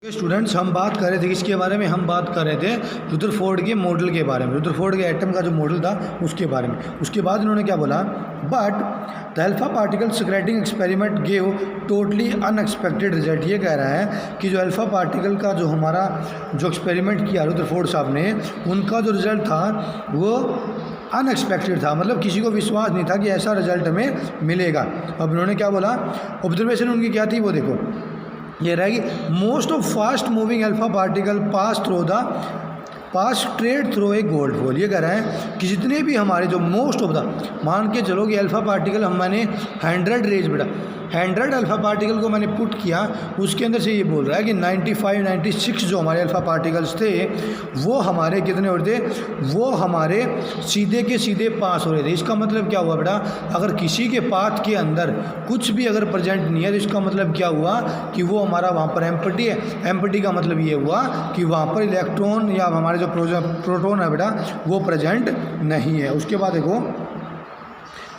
Students, हम बात कर रहे थे किसके बारे में? हम बात कर रहे थे रुदरफोर्ड के मॉडल के बारे में, रुदरफोर्ड के एटम का जो मॉडल था उसके बारे में। उसके बाद इन्होंने क्या बोला, but the alpha particle scattering experiment gave totally unexpected result. ये कह रहा है कि जो अल्फा पार्टिकल का जो हमारा जो एक्सपेरिमेंट किया रुदरफोर्ड साहब ने, उनका जो रिजल्ट था वो अनएक्सपेक्टेड था, मतलब किसी को विश्वास नहीं था कि ऐसा रिजल्ट हमें मिलेगा। अब इन्होंने क्या बोला, ऑब्जर्वेशन उनकी क्या थी वो देखो, ये रहेगी most of fast moving alpha particle pass straight through a gold hole. ये कह रहा है कि जितने भी हमारे जो मोस्ट ऑफ द, मान के चलो कि अल्फा पार्टिकल हम मैंने 100 रेज बेटा 100 अल्फा पार्टिकल को मैंने पुट किया, उसके अंदर से ये बोल रहा है कि 95 96 जो हमारे अल्फा पार्टिकल्स थे वो हमारे कितने हो रहे थे, वो हमारे सीधे के सीधे पास हो रहे थे। इसका मतलब क्या हुआ बेटा, अगर किसी के पाथ के अंदर कुछ भी अगर प्रेजेंट नहीं है तो इसका मतलब क्या हुआ कि वो हमारा वहाँ पर एम्प्टी है। एम्प्टी का मतलब ये हुआ कि वहाँ पर इलेक्ट्रॉन या हमारे जो प्रोटॉन है बेटा वो प्रेजेंट नहीं है। उसके बाद देखो,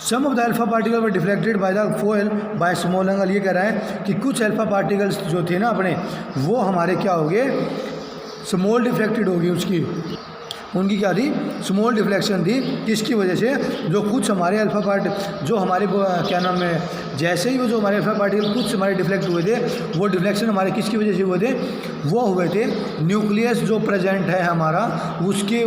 some of the alpha particle were deflected by the foil by small angle. ये कह रहा है कि कुछ अल्फा पार्टिकल्स जो थे ना अपने, वो हमारे क्या हो गए, स्मॉल डिफ्लेक्टेड होगी, उनकी क्या थी, स्मॉल डिफ्लेक्शन थी। किसकी वजह से, जो कुछ हमारे अल्फा पार्ट जो हमारे क्या नाम है, जैसे ही वो जो हमारे अल्फा पार्टिकल कुछ हमारे डिफ्लेक्ट हुए थे, वो डिफ्लेक्शन हमारे किसकी वजह से हुए थे, वो हुए थे न्यूक्लियस जो प्रेजेंट है हमारा, उसकी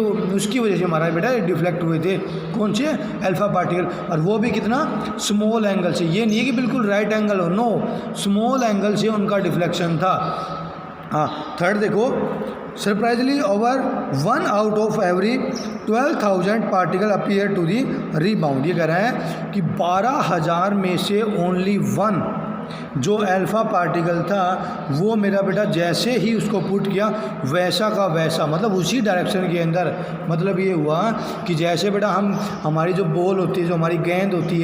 वजह से हमारा बेटा डिफ्लेक्ट हुए थे। कौन से, अल्फा पार्टिकल, और वो भी कितना, स्मॉल एंगल से। ये नहीं है कि बिल्कुल राइट एंगल हो, नो, स्मॉल एंगल से उनका डिफ्लेक्शन था। हाँ, थर्ड देखो, surprisingly over 1 out of every 12,000 particle appear to the rebound. ये कह रहा है कि 12,000 में से ओनली 1 जो अल्फा पार्टिकल था वो मेरा बेटा जैसे ही उसको पुट किया वैसा का वैसा, मतलब उसी डायरेक्शन के अंदर। मतलब ये हुआ कि जैसे बेटा हमारी जो बॉल होती है, जो हमारी गेंद होती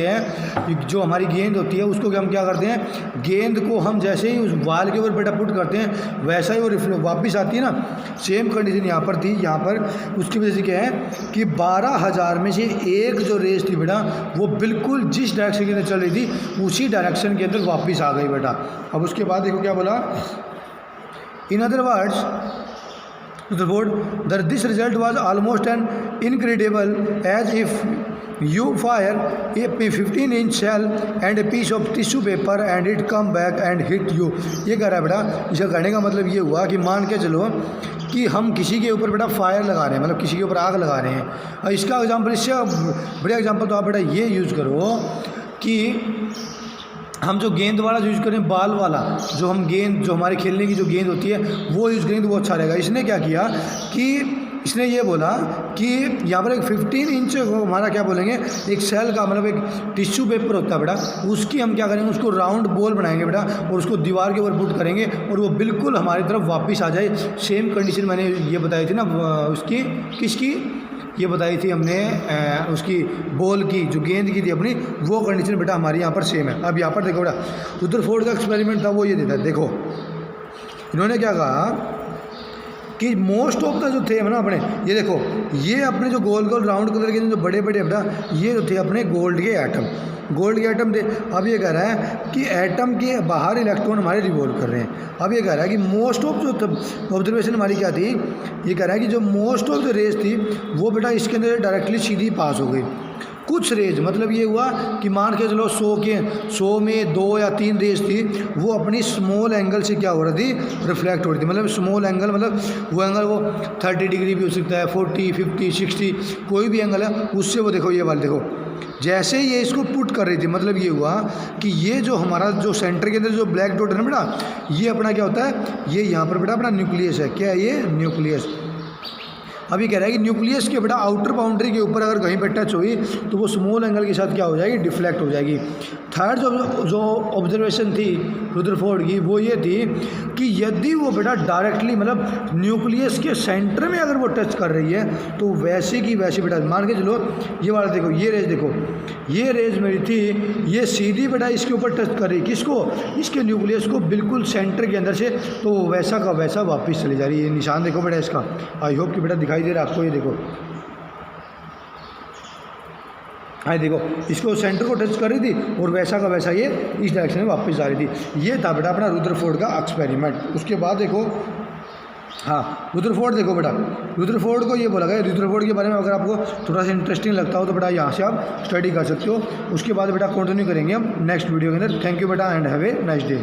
है, उसको हम क्या करते हैं, गेंद को हम जैसे ही उस बॉल के ऊपर बेटा पुट करते हैं वैसा ही वो वापस आती है ना। सेम कंडीशन यहाँ पर थी, यहाँ पर उसकी वजह से क्या है कि 12,000 में से एक जो रेस थी बेटा वो बिल्कुल जिस डायरेक्शन के अंदर चल रही थी उसी डायरेक्शन के अंदर वापस आ गई बेटा। अब उसके बाद देखो क्या बोला, in other words this result was almost an incredible as if you fire a 15-inch shell and a piece of tissue paper and it come back and hit you। ये कह रहा है बेटा, इसका कहने का मतलब ये हुआ कि मान के चलो कि हम किसी के ऊपर बेटा फायर लगा रहे हैं, मतलब किसी के ऊपर आग लगा रहे हैं। और इसका एग्जाम्पल, इससे बढ़िया एग्जाम्पल तो आप बेटा ये यूज़ करो कि हम जो गेंद वाला यूज़ करें, बाल वाला जो हम गेंद, जो हमारे खेलने की जो गेंद होती है वो यूज़ करेंगे तो वो अच्छा रहेगा। इसने क्या किया कि इसने ये बोला कि यहाँ पर एक 15 इंच हमारा क्या बोलेंगे, एक सेल का मतलब एक टिश्यू पेपर होता है बेटा, उसकी हम क्या करेंगे, उसको राउंड बॉल बनाएंगे बेटा और उसको दीवार के ऊपर पुट करेंगे और वो बिल्कुल हमारी तरफ वापस आ जाए। सेम कंडीशन मैंने ये बताई थी ना उसकी, किसकी, ये बताई थी हमने उसकी बॉल की, जो गेंद की थी अपनी, वो कंडीशन बेटा हमारी यहाँ पर सेम है। अब यहाँ पर देखो बेटा, रुदरफोर्ड का एक्सपेरिमेंट था वो ये देता है। देखो इन्होंने क्या कहा कि मोस्ट ऑफ द जो थे ना अपने, ये देखो ये अपने जो गोल गोल राउंड कलर के जो बड़े बड़े बेटा ये जो थे अपने गोल्ड के एटम थे। अब ये कह रहा है कि एटम के बाहर इलेक्ट्रॉन हमारे रिवॉल्व कर रहे हैं। अब ये कह रहा है कि मोस्ट ऑफ जो ऑब्जर्वेशन हमारी क्या थी, ये कह रहा है कि जो मोस्ट ऑफ जो रेस थी वो बेटा इसके अंदर डायरेक्टली सीधी पास हो गई। कुछ रेज, मतलब ये हुआ कि मान के चलो 100 में 2 या 3 रेज थी, वो अपनी स्मॉल एंगल से क्या हो रही थी, रिफ्लेक्ट हो रही थी। मतलब स्मॉल एंगल, मतलब वो एंगल वो 30 डिग्री भी हो सकता है, 40, 50, 60, कोई भी एंगल है उससे। वो देखो ये वाला देखो, जैसे ही ये इसको पुट कर रही थी, मतलब ये हुआ कि ये जो हमारा जो सेंटर के अंदर जो ब्लैक डॉट है ना बेटा, ये अपना क्या होता है, ये यहाँ पर बेटा अपना न्यूक्लियस है। क्या है ये, न्यूक्लियस। अभी कह रहा है कि न्यूक्लियस के बेटा आउटर बाउंड्री के ऊपर अगर कहीं पर टच हुई तो वो स्मॉल एंगल के साथ क्या हो जाएगी, डिफ्लेक्ट हो जाएगी। थर्ड जो ऑब्जर्वेशन थी रुदरफोर्ड की वो ये थी कि यदि वो बेटा डायरेक्टली, मतलब न्यूक्लियस के सेंटर में अगर वो टच कर रही है तो वैसे की वैसे बेटा, मान के चलो ये वाला देखो, ये रेज देखो, ये रेज मेरी थी, ये सीधी बेटा इसके ऊपर टच कर रही, किसको, इसके न्यूक्लियस को बिल्कुल सेंटर के अंदर से, तो वैसा का वैसा वापस चली जा रही है। ये निशान देखो बेटा इसका, आई होप कि बेटा दिखाई दे रहा है आपको, ये देखो हाँ देखो, इसको सेंटर को टच कर रही थी और वैसा का वैसा ये इस डायरेक्शन में वापस जा रही थी। ये था बेटा अपना रुदरफोर्ड का एक्सपेरिमेंट। उसके बाद देखो, हाँ रुदरफोर्ड देखो बेटा, रुदरफोर्ड को ये बोला गया, रुदरफोर्ड के बारे में अगर आपको थोड़ा सा इंटरेस्टिंग लगता हो तो बेटा यहाँ से आप स्टडी कर सकते हो। उसके बाद बेटा कंटिन्यू करेंगे हम नेक्स्ट वीडियो के अंदर। थैंक यू बेटा and have a nice day.